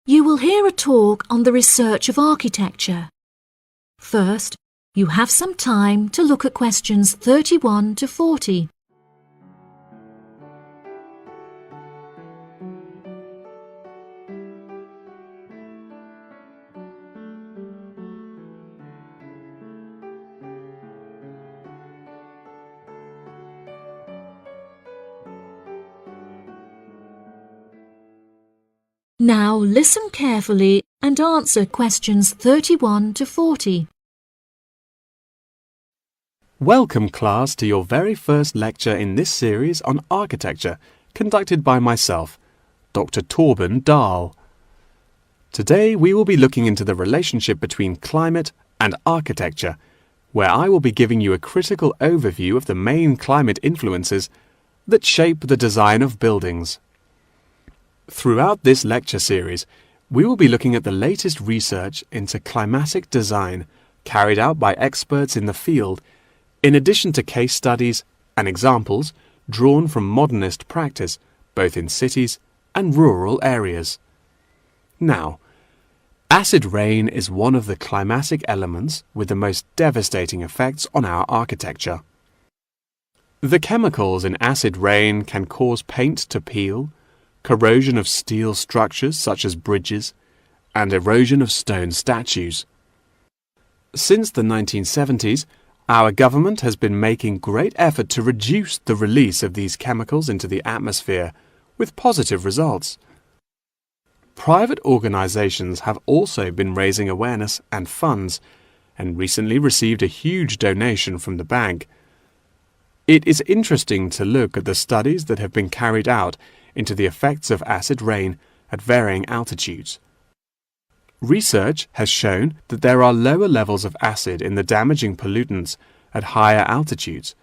You will hear a talk on the research of architecture. First, you have some time to look at questions 31 to 40. Now listen carefully and answer questions 31 to 40. Welcome, class, to your very first lecture in this series on architecture, conducted by myself, Dr. Torben Dahl. Today we will be looking into the relationship between climate and architecture, where I will be giving you a critical overview of the main climate influences that shape the design of buildings. Throughout this lecture series, we will be looking at the latest research into climatic design carried out by experts in the field, in addition to case studies and examples drawn from modernist practice, both in cities and rural areas. Now, acid rain is one of the climatic elements with the most devastating effects on our architecture. The chemicals in acid rain can cause paint to peel, corrosion of steel structures such as bridges, and erosion of stone statues. Since the 1970s, our government has been making great effort to reduce the release of these chemicals into the atmosphere, with positive results. Private organizations have also been raising awareness and funds, and recently received a huge donation from the bank. It is interesting to look at the studies that have been carried out into the effects of acid rain at varying altitudes. Research has shown that there are lower levels of acid in the damaging pollutants at higher altitudes,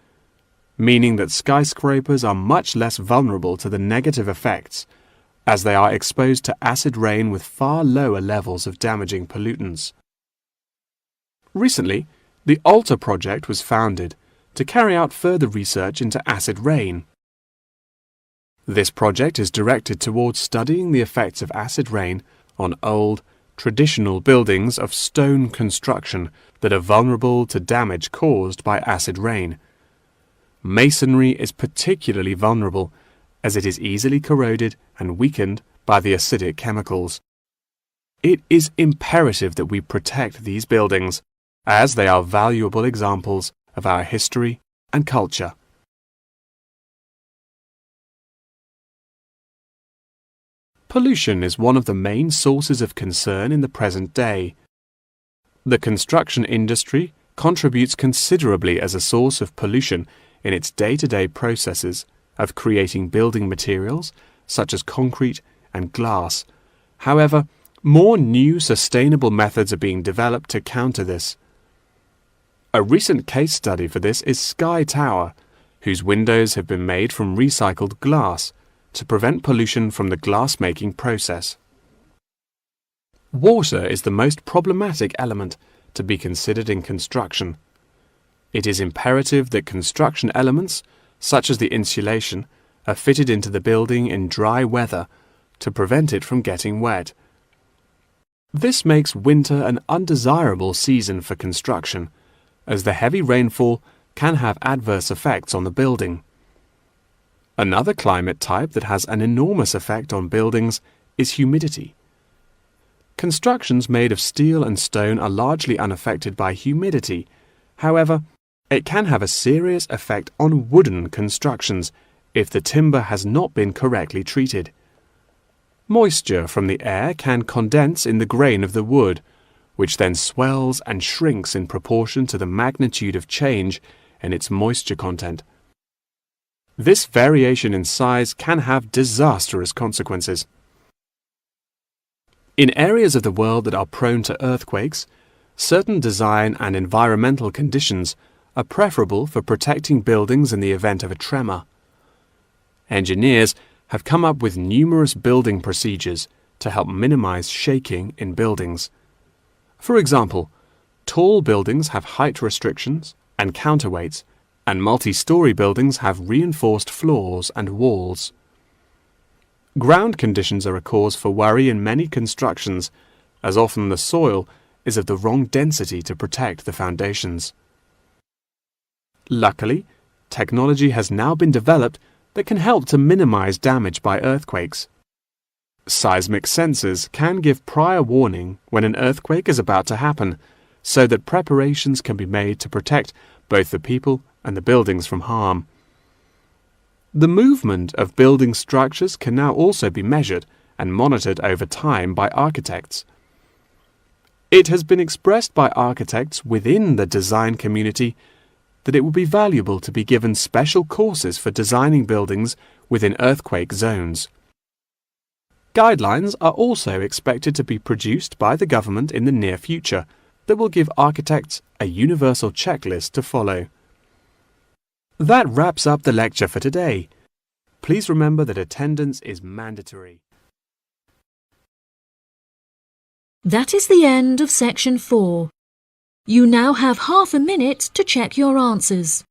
meaning that skyscrapers are much less vulnerable to the negative effects, as they are exposed to acid rain with far lower levels of damaging pollutants. Recently, the ALTA project was founded to carry out further research into acid rain. This project is directed towards studying the effects of acid rain on old, traditional buildings of stone construction that are vulnerable to damage caused by acid rain. Masonry is particularly vulnerable as it is easily corroded and weakened by the acidic chemicals. It is imperative that we protect these buildings, as they are valuable examples of our history and culture. Pollution is one of the main sources of concern in the present day. The construction industry contributes considerably as a source of pollution in its day-to-day processes of creating building materials such as concrete and glass. However, more new sustainable methods are being developed to counter this. A recent case study for this is Sky Tower, whose windows have been made from recycled glass to prevent pollution from the glass-making process. Water is the most problematic element to be considered in construction. It is imperative that construction elements, such as the insulation, are fitted into the building in dry weather to prevent it from getting wet. This makes winter an undesirable season for construction, as the heavy rainfall can have adverse effects on the building. Another climate type that has an enormous effect on buildings is humidity. Constructions made of steel and stone are largely unaffected by humidity. However, it can have a serious effect on wooden constructions if the timber has not been correctly treated. Moisture from the air can condense in the grain of the wood, which then swells and shrinks in proportion to the magnitude of change in its moisture content. This variation in size can have disastrous consequences. In areas of the world that are prone to earthquakes, certain design and environmental conditions are preferable for protecting buildings in the event of a tremor. Engineers have come up with numerous building procedures to help minimize shaking in buildings. For example, tall buildings have height restrictions and counterweights, and multi-story buildings have reinforced floors and walls. Ground conditions are a cause for worry in many constructions, as often the soil is of the wrong density to protect the foundations. Luckily, technology has now been developed that can help to minimize damage by earthquakes. Seismic sensors can give prior warning when an earthquake is about to happen, so that preparations can be made to protect both the people and the buildings from harm. The movement of building structures can now also be measured and monitored over time by architects. It has been expressed by architects within the design community that it would be valuable to be given special courses for designing buildings within earthquake zones. Guidelines are also expected to be produced by the government in the near future that will give architects a universal checklist to follow. That wraps up the lecture for today. Please remember that attendance is mandatory. That is the end of section 4. You now have half a minute to check your answers.